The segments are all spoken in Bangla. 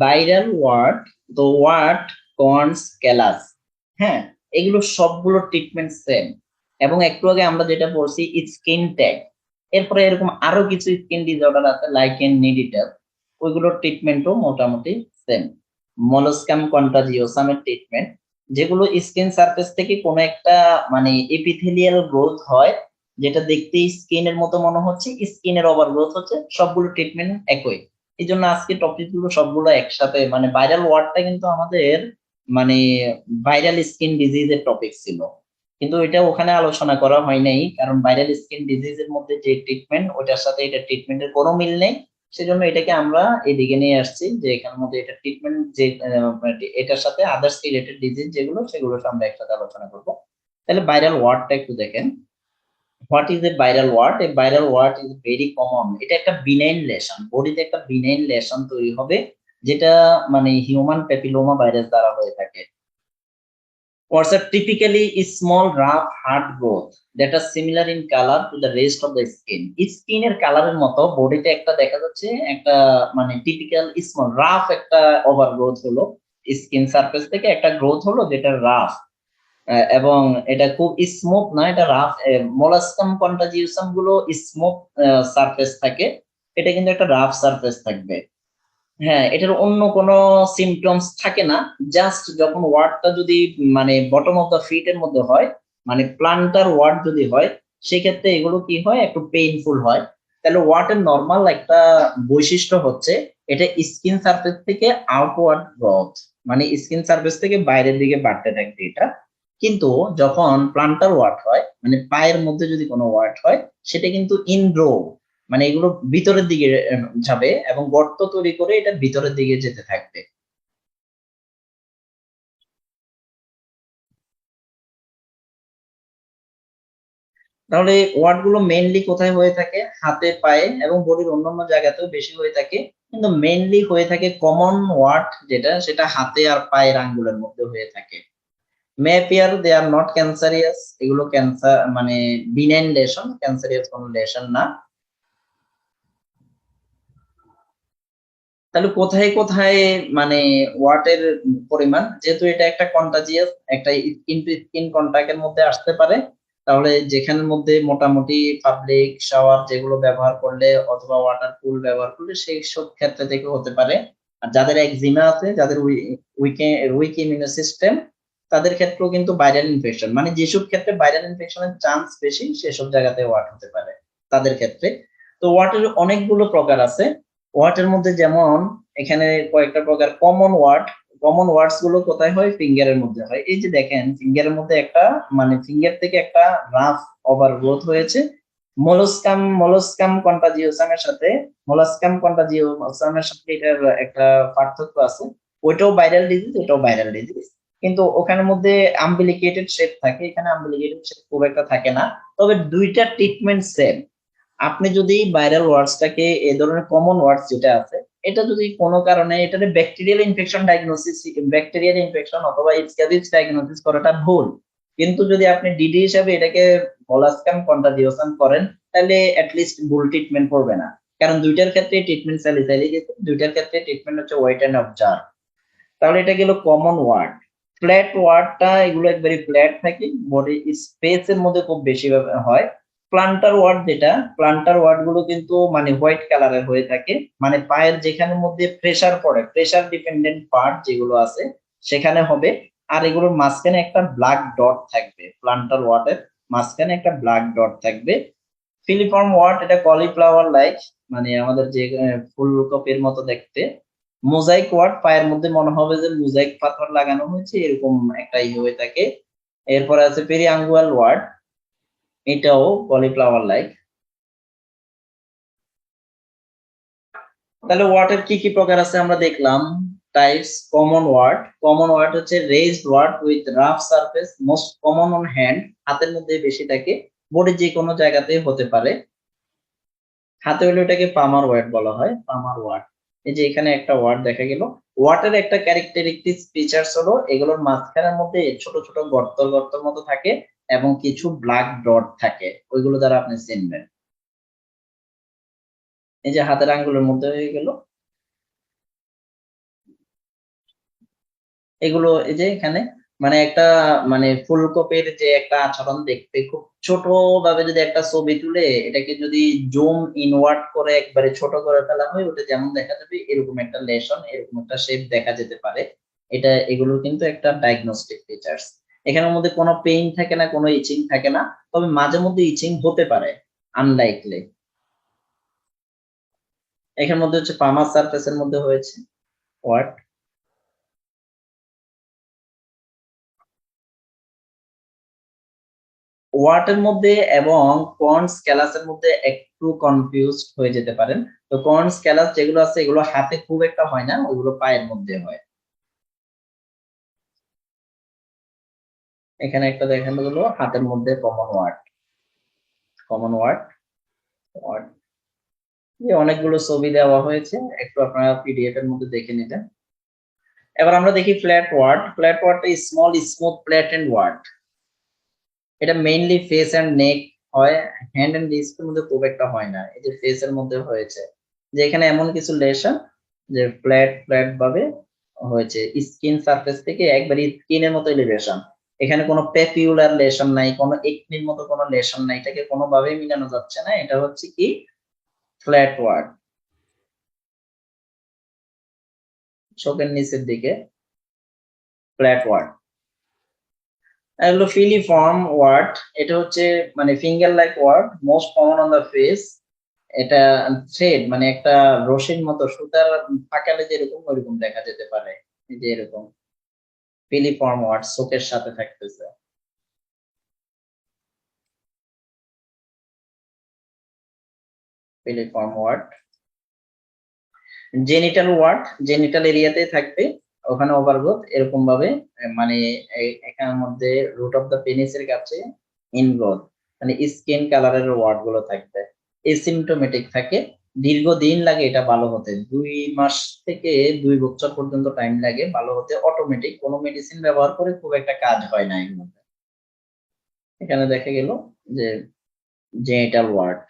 Viral wart, the wart, corns, callus. হ্যাঁ, এগুলো সবগুলো ট্রিটমেন্ট সেম। এবং একটু আগে আমরা যেটা বলছি স্কিন ট্যাগ, এরপরে এরকম আরো কিছু স্কিন ডিসঅর্ডার আছে লাইক এন নিডিটাল, ওইগুলোর ট্রিটমেন্টও মোটামুটি সেম। মলস্কাম কন্টাজিওসামের ট্রিটমেন্ট, যেগুলো স্কিন সারফেস থেকে কোনো একটা মানে এপিথেলিয়াল গ্রোথ হয়, যেটা দেখতে স্কিনের মতো মনে হচ্ছে, স্কিনের ওভার গ্রোথ হচ্ছে, সবগুলো ট্রিটমেন্ট একই। এই জন্য আজকে টপিক গুলো সবগুলো একসাথে, মানে ভাইরাল ওয়ার্ডটা কিন্তু আমাদের মানে ভাইরাল স্কিন ডিজিজের টপিক ছিল, কিন্তু এটা ওখানে আলোচনা করা হয় নাই, কারণ ভাইরাল স্কিন ডিজিজের মধ্যে যে ট্রিটমেন্ট ওটার সাথে এটা ট্রিটমেন্টের কোনো মিল নেই। সেজন্য এটাকে আমরা এদিকে নিয়ে আসছি, যে এখানের মধ্যে এটা ট্রিটমেন্ট যে এটার সাথে আদার্স রিলেটেড ডিজিজ যেগুলো, সেগুলো আমরা একসাথে আলোচনা করবো। তাহলে ভাইরাল ওয়ার্ডটা একটু দেখেন। What is a viral wart? A viral wart is very common. এটা একটা বিনাইন লেশন, বডিতে একটা বিনাইন লেশন তৈরি হবে, যেটা মানে হিউম্যান প্যাপিলোমা ভাইরাস দ্বারা হয়ে থাকে। What's a typically small rough hard growth that are similar in color to the rest of the skin? স্কিনের কালারের মতো বডিতে একটা দেখা যাচ্ছে একটা মানে টিপিক্যাল স্মল রাফ একটা ওভারগ্রোথ হলো, স্কিন সারফেস থেকে একটা গ্রোথ হলো যেটা রাফ, এবং এটা খুব স্মুথ না, এটা রাফ। মোলাস্কাম কন্টাজিউসাম গুলো স্মুথ সারফেস থাকে, এটা কিন্তু একটা রাফ সারফেস থাকবে। হ্যাঁ, এটার অন্য কোনো সিমটমস থাকে না। জাস্ট যখন ওয়ার্ডটা যদি মানে বটম অফ দা ফিট এর মধ্যে হয়, মানে প্লান্টার ওয়ার্ড যদি হয়, সেক্ষেত্রে এগুলো কি হয়, একটু পেইনফুল হয়। তাহলে ওয়ার্ডের নর্মাল একটা বৈশিষ্ট্য হচ্ছে এটা স্কিন সারফেস থেকে আউটওয়ার্ড গ্রোথ, মানে স্কিন সারফেস থেকে বাইরের দিকে বাড়তে থাকবে এটা। কিন্তু যখন প্লান্টার ওয়ার্ড হয়, মানে পায়ের মধ্যে যদি কোনো ওয়ার্ড হয়, সেটা কিন্তু ইনগ্রো, মানে এগুলো ভিতরের দিকে যাবে এবং গর্ত তৈরি করে এটা ভিতরের দিকে যেতে থাকবে। তাহলে ওয়ার্ড গুলো মেইনলি কোথায় হয়ে থাকে? হাতে, পায়ে এবং বডির অন্যান্য জায়গাতেও বেশি হয়ে থাকে, কিন্তু মেইনলি হয়ে থাকে কমন ওয়ার্ড যেটা, সেটা হাতে আর পায়ের আঙ্গুলের মধ্যে হয়ে থাকে। মে অ্যাপিয়ার, দে আর নট ক্যান্সারিয়াস, এগুলো ক্যান্সার মানে বিনাইন লেশন, ক্যান্সারিয়াস কোনো লেশন না। তাহলে কোথায় কোথায় মানে ওয়াটের পরিমাণ, যেহেতু এটা একটা কন্টাজিয়াস, একটা স্কিন টু স্কিন কন্টাক্টের মধ্যে আসতে পারে, তাহলে যেখানের মধ্যে মোটামুটি পাবলিক শাওয়ার যেগুলো ব্যবহার করলে অথবা ওয়াটার পুল ব্যবহার করলে সেই সব ক্ষেত্রে থেকে হতে পারে। আর যাদের একজিমা আছে, যাদের উইক ইমিউনো সিস্টেম, তাদের ক্ষেত্রেও কিন্তু ভাইরাল ইনফেকশন, মানে যেসব ক্ষেত্রে ভাইরাল ইনফেকশনের চান্স বেশি সেসব জায়গাতে ওয়াট হতে পারে তাদের ক্ষেত্রে। তো ওয়াটের অনেকগুলো প্রকার আছে। ওয়ার্ডের মধ্যে যেমন এখানে কয়েকটা প্রকার কমন ওয়ার্ড। কমন ওয়ার্ডস গুলো কোথায় হয়? ফিঙ্গারের মধ্যে হয়। এই যে দেখেন ফিঙ্গারের মধ্যে একটা মানে ফিঙ্গার থেকে একটা রাফ ওভার গ্রোথ হয়েছে। মোলস্কাম কন্টাজিওসামের সাথে, মোলাস্কাম কন্টাজিওসামের সাথে এটার একটা পার্থক্য আছে। ওইটাও ভাইরাল ডিজিজ, এটাও ভাইরাল ডিজিজ, কিন্তু ওখানের মধ্যে আম্বিলিকেটেড শেপ থাকে, এখানে আম্বিলিকেটেড শেপ খুব একটা থাকে না। তবে দুইটা ট্রিটমেন্ট সেম। আপনি যদি ভাইরাল ওয়ার্ডসটাকে, এই ধরনের কমন ওয়ার্ডস যেটা আছে, এটা যদি কোনো কারণে এটাতে bacterial infection diagnosis, bacterial infection অথবা স্ক্যাবিস ডায়াগনোসিস করাটা ভুল। কিন্তু যদি আপনি ডিডি হিসাবে এটাকে মোলাস্কাম কন্টাজিওসাম করেন, তাহলে লিস্ট ভুল ট্রিটমেন্ট করবে না। কারণ দুইটার ক্ষেত্রে ট্রিটমেন্ট চালিয়ে গেছে, দুইটার ক্ষেত্রে ট্রিটমেন্ট হচ্ছে ওয়েট অ্যান্ড অবজার্ভ। তাহলে এটা গেল কমন ওয়ার্ড। ফ্ল্যাট ওয়ার্ডটা, এগুলো একবারে ফ্ল্যাট থাকে, বডি স্পেস এর মধ্যে খুব বেশি হয়। প্লান্টার ওয়ার্ড যেটা, প্লান্টার ওয়ার্ড গুলো কিন্তু মানে হোয়াইট কালারের হয়ে থাকে, মানে পায়ের যেখানের মধ্যে প্রেসার পড়ে, প্রেসার ডিপেন্ডেন্ট পার্ট যেগুলো আছে সেখানে হবে। আর এগুলোর মাঝখানে একটা ব্ল্যাক ডট থাকবে, প্লান্টার ওয়ার্ডের মাঝখানে একটা ব্ল্যাক ডট থাকবে। ফিলিফর্ম ওয়ার্ড, এটা কলিফ্লাওয়ার লাইক, মানে আমাদের যে ফুলকপির মতো দেখতে। মোজাইক ওয়ার্ড, পায়ের মধ্যে মনে হবে যে মোজাইক পাথর লাগানো হয়েছে, এরকম একটা হয়ে থাকে। এরপরে আছে পেরিয়াঙ্গুয়াল ওয়ার্ড, এটাও কলিফ্লাওয়ার লাইক। তাহলে ওয়ার্ডের কি কি প্রকার আছে আমরা দেখলাম। Types, common wart. Common wart হচ্ছে raised wart with rough surface, most common on hand, হাতের মধ্যে বেশি থাকে, বডি যে কোনো জায়গাতে হতে পারে। হাতে হলে ওটাকে পামার ওয়ার্ড বলা হয়, পামার ওয়ার্ড। এই যে এখানে একটা ওয়ার্ড দেখা গেল। ওয়ার্ডের একটা ক্যারেক্টারিস্টিক ফিচার্স হলো এগুলোর মাঝখানের মধ্যে ছোট ছোট গর্ত গর্তের মতো থাকে এবং কিছু ব্ল্যাক ডট থাকে, ওইগুলো দ্বারা আপনি চিনবেন। এই যে হাতের আঙ্গুলের মধ্যে হয়ে গেল। এগুলো এই যে এখানে মানে একটা মানে ফুলকপির যে একটা আচরণ দেখতে খুব ছোট ভাবে যদি একটা ছবি তুলে এটাকে যদি জুম ইনওয়ার্ড করে একবারে ছোট করে ফেলা হয় ওটা যেমন দেখা যাবে এরকম একটা লেশন এরকম একটা শেপ দেখা যেতে পারে। এটা এগুলো কিন্তু একটা ডায়াগনস্টিক ফিচার্স। এখানের মধ্যে কোনো পেইন থাকে না, কোনো ইচিং থাকে না, তবে মাঝে মধ্যে ইচিং হতে পারে, আনলাইকলি। এখানের মধ্যে হচ্ছে পামার সারফেসের মধ্যে হয়েছে ওয়াট ওয়াটের মধ্যে এবং কর্নস ক্যালাসের মধ্যে একটু কনফিউজড হয়ে যেতে পারেন। তো কর্নস ক্যালাস যেগুলো আছে এগুলো হাতে খুব একটা হয় না, ওগুলো পায়ের মধ্যে হয়। এখানে একটা দেখানো হলো হাতের মধ্যে কমন ওয়ার্ড ওয়ার্ড অনেকগুলো ছবি দেওয়া হয়েছে, একটু আপনারা পিডিএফ এর মধ্যে দেখে নিবেন। এবার আমরা দেখি ফ্ল্যাট ওয়ার্ডটা স্মল স্মুথ ফ্ল্যাটেন্ড ওয়ার্ড। এটা মেইনলি ফেস এন্ড নেক হয়, হ্যান্ড এন্ড রিস্টের মধ্যে খুব একটা হয় না। এই যে ফেস এর মধ্যে হয়েছে যে এখানে এমন কিছু লেশন যে ফ্ল্যাট ফ্ল্যাট ভাবে হয়েছে, স্কিন সারফেস থেকে একবারে স্কিনের মতো এলিভেশন। এখানে কোনো পেপিউলার লেশন নাই, কোনো একনির মতো কোনো লেশন নাই, এটাকে কোনোভাবেই মিলানো যাচ্ছে না। এটা হচ্ছে কি ফ্ল্যাট ওয়ার্ড। চোখের নিচের দিকে ফ্ল্যাট ওয়ার্ড। এগুলো ফিলিফর্ম ওয়ার্ড, এটা হচ্ছে মানে finger like wart, most common on the face. এটা থ্রেড মানে একটা রশির মতো সুতার ফাঁকালে যেরকম ওইরকম দেখা যেতে পারে, এই যে এরকম ফিলিফর্ম ওয়ার্ড চোখের সাথে থাকতেছে। ফিলিফর্ম ওয়ার্ড জেনিটাল এরিয়াতে থাকবে, ওখানে ওভারগ্রোথ এরকম ভাবে মানে এখানের মধ্যে রুট অফ দা পেনিসের কাছে ইনগ্রোথ মানে স্কিন কালারের ওয়ার্ড গুলো থাকবে। এসিমটোমেটিক থাকে, দীর্ঘদিন লাগে এটা ভালো হতে, 2 মাস থেকে 2 বছর পর্যন্ত টাইম লাগে ভালো হতে। অটোমেটিক কোনো মেডিসিন ব্যবহার করে খুব একটা কাজ হয় না এগুলোতে। এখানে দেখা গেল যে জেনিটাল ওয়ার্ড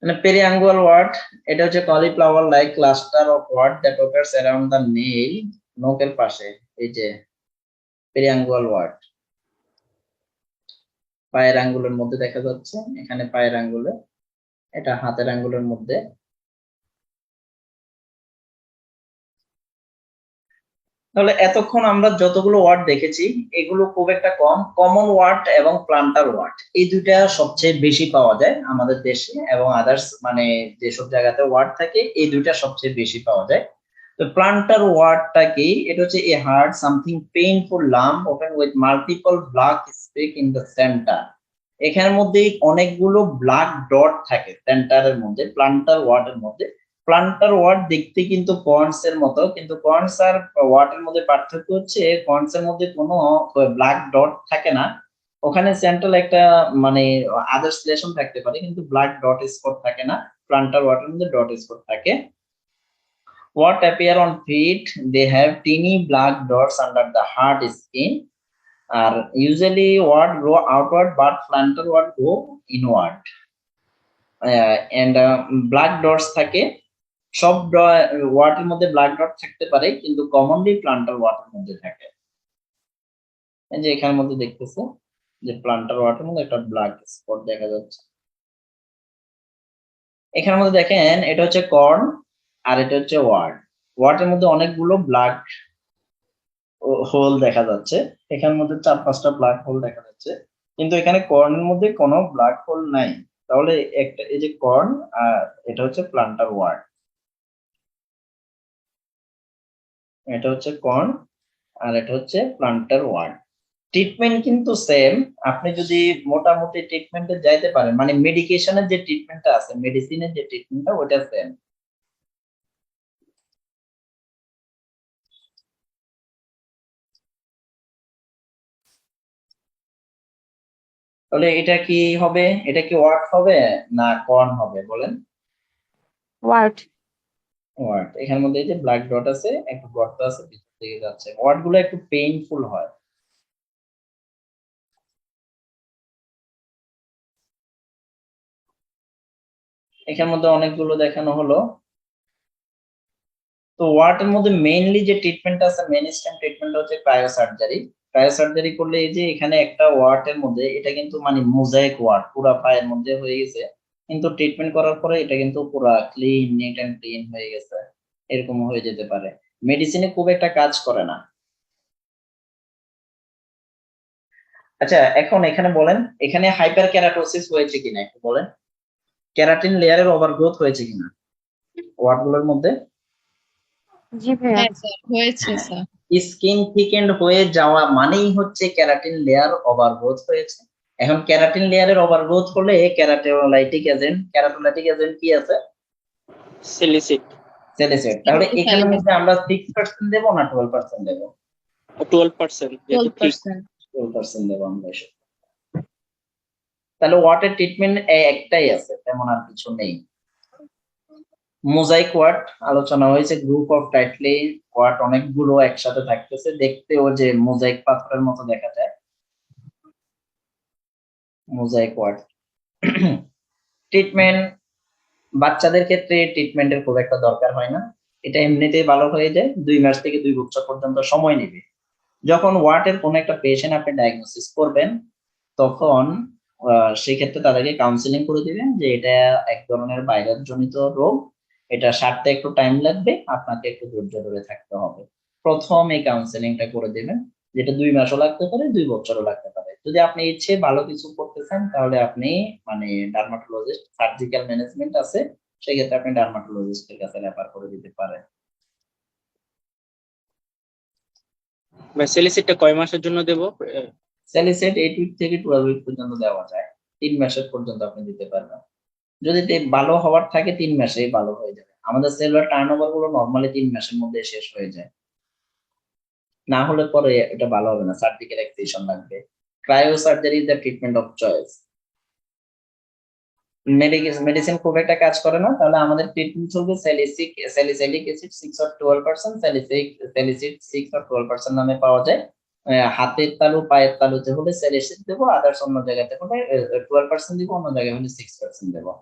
মানে পেরিয়াঙ্গুয়াল ওয়ার্ড। এটা হচ্ছে cauliflower like cluster of wart that occurs around the nail, নোকের পাশে। এই যে পেরিয়াঙ্গুয়াল ওয়ার্ড পায়ের আঙ্গুলের মধ্যে দেখা যাচ্ছে, এখানে পায়ের আঙ্গুলে, এটা হাতের আঙ্গুলের মধ্যে। তাহলে এতক্ষণ আমরা যতগুলো ওয়ার্ড দেখেছি এগুলো খুব একটা কম। কমন ওয়ার্ড এবং প্লান্টার ওয়ার্ড এই দুইটা সবচেয়ে বেশি পাওয়া যায় আমাদের দেশে, এবং আদার্স মানে যেসব জায়গাতে ওয়ার্ড থাকে এই দুইটা সবচেয়ে বেশি পাওয়া যায়। তো প্লান্টার ওয়ার্ডটা কি? এটা হচ্ছে a hard something painful lump open with multiple black speck in the centre. এখানের মধ্যে অনেকগুলো ব্ল্যাক ডট থাকে সেন্টারের মধ্যে, প্লান্টার ওয়ার্ডের মধ্যে। প্লান্টার ওয়ার্ড দেখতে কিন্তু কর্নস এর মতো, কিন্তু কর্নস আর ওয়ার্ডের মধ্যে পার্থক্য হচ্ছে কর্নস এর মধ্যে কোনো ব্ল্যাক ডট থাকে না, ওখানে সেন্ট্রাল একটা মানে আদার্স লেশন থাকতে পারে কিন্তু ব্ল্যাক ডট স্পট থাকে না। প্লান্টার ওয়ার্ডের মধ্যে ডট স্পট থাকে। What appear on feet, they have teeny black dots under the hard skin. Are usually what grow outward, but plantar what go inward. And black dots থাকে সব ওয়ার্ডের মধ্যে ব্ল্যাক ডট থাকতে পারে কিন্তু কমনলি প্লান্টার ওয়ার্ডের মধ্যে থাকে। এই যে এখানের মধ্যে দেখতেছে যে প্লান্টার ওয়ার্ডের মধ্যে একটা ব্ল্যাক স্পট দেখা যাচ্ছে। এখানের মধ্যে দেখেন এটা হচ্ছে কর্ন আর এটা হচ্ছে ওয়ার্ড। ওয়ার্ডের মধ্যে অনেকগুলো ব্ল্যাক হোল দেখা যাচ্ছে, এখানের মধ্যে 4-5টা ব্ল্যাক হোল দেখা যাচ্ছে, কিন্তু এখানে কর্নের মধ্যে কোনো ব্ল্যাক হোল নাই। তাহলে একটা এই যে কর্ন আর এটা হচ্ছে প্লান্টার ওয়ার্ড, এটা হচ্ছে কর্ন আর এটা হচ্ছে প্লান্টার ওয়ার্ড। ট্রিটমেন্ট কিন্তু সেম। আপনি যদি মোটামুটি ট্রিটমেন্টে যাইতে পারেন মানে মেডিকেশনের যে ট্রিটমেন্টটা আছে, মেডিসিনের যে ট্রিটমেন্টটা ওটা সেম। তাহলে এটা কি হবে? এটা কি ওয়ার্ড হবে না কর্ন হবে বলেন? ওয়ার্ড। ওয়ার্ড। এখানের মধ্যে এই যে ব্ল্যাক ডট আছে, একটা গর্ত আছে, ভিতর দিকে যাচ্ছে। ওয়ার্ড গুলো একটু পেইনফুল হয়। এখানের মধ্যে অনেকগুলো দেখানো হলো। তো ওয়ার্টের মধ্যে মেইনলি যে ট্রিটমেন্ট আছে, মেইন স্টেম ট্রিটমেন্ট হচ্ছে ক্রায়োসার্জারি। ক্রায়োসার্জারি করলে এই যে এখানে একটা ওয়ার্টের মধ্যে এটা কিন্তু মানে মোজাইক ওয়ার্ট পুরা পায়ের মধ্যে হয়ে গেছে, কিন্তু ট্রিটমেন্ট করার পরে এটা কিন্তু পুরা ক্লিন, নিট এন্ড ক্লিন হয়ে গেছে, এরকম হয়ে যেতে পারে। মেডিসিনে খুব একটা কাজ করে না। আচ্ছা, এখন এখানে বলেন, এখানে হাইপার কেরাটোসিস হয়েছে কিনা একটু বলেন। কেরাটিন লেয়ারের ওভারগ্রোথ হয়েছে কিনা ওয়ার্ড গুলোর মধ্যে? জি ভাইয়া। হ্যাঁ স্যার, হয়েছে স্যার। স্কিন থিকেন্ড হয়ে যাওয়া মানেই হচ্ছে কেরাটিন লেয়ার ওভারগ্রোথ হয়েছে। এখন কেরাটিন লেয়ারের ওভারগ্রোথ হলে কেরাটোলাইটিক এজেন্ট কি আছে? সেলিসিড স্যালিসাইড। তাহলে এখানের মধ্যে আমরা 6% দেব না 12% দেব? 12%, যেহেতু ঠিক 12%। 12% দেব আমরা এসব। তাহলে ওয়াটার ট্রিটমেন্ট একটাই আছে, তেমন আর কিছু নেই। মোজাইক ওয়াট আলোচনা হয়েছে, গ্রুপ অফ টাইটলি ওয়াট অনেকগুলো একসাথে থাকতেছে, দেখতেও যে মোজাইক পাথরের মতো দেখা যায়। মোজাইক ওয়াট ট্রিটমেন্ট বাচ্চাদের ক্ষেত্রে ট্রিটমেন্টের খুব একটা দরকার হয় না, এটা এমনিতেই ভালো হয়ে যায়। 2 মাস থেকে 2 বছর পর্যন্ত সময় নেবে। যখন ওয়াটের কোন একটা পেশেন্ট আপনি ডায়াগনোসিস করবেন, তখন সেক্ষেত্রে তাদেরকে কাউন্সিলিং করে দিবেন যে এটা এক ধরনের ভাইরাস জনিত রোগ, এটা সারতে একটু টাইম লাগবে, আপনাকে একটু ধৈর্য ধরে থাকতে হবে। প্রথম এই কাউন্সিলিংটা করে দিবেন, যেটা 2 মাসও লাগতে পারে, 2 বছরও লাগতে পারে। যদি আপনি ইচ্ছে ভালো কিছু করতে চান, তাহলে আপনি মানে ডার্মাটোলজিস্ট, সার্জিক্যাল ম্যানেজমেন্ট আছে, সেক্ষেত্রে আপনি ডার্মাটোলজিস্টের কাছে রেফার করে দিতে পারেন। সেলিসিডটা কয় মাসের জন্য দেব? স্যালিসাইড 8 উইক থেকে 12 উইক পর্যন্ত দেওয়া যায়, 3 মাসের পর্যন্ত আপনি দিতে পারবেন। যদি ভালো হওয়ার থাকে 3 মাসেই ভালো হয়ে যাবে। আমাদের সেলুলার টার্নওভার গুলো নরমালি 3 মাসের মধ্যে শেষ হয়ে যায়, না হলে পরে এটা ভালো হবে না, সার্জিক্যাল এক্সিশন লাগবে। Cryo surgery is the treatment of choice. Medicine খুব একটা কাজ করে না, তাহলে আমাদের ট্রিটমেন্ট চলবে স্যালিসাইলিক অ্যাসিড 6 or 12%, স্যালিসিড 6 or 12% নামে পাওয়া যায়। হাতের তালু পায়ের তালুতে হলে স্যালিসিড দেবো, আদার্স অন্য জায়গাতে হলে 12% দিব, অন্য জায়গায় হলে 6% দেবো।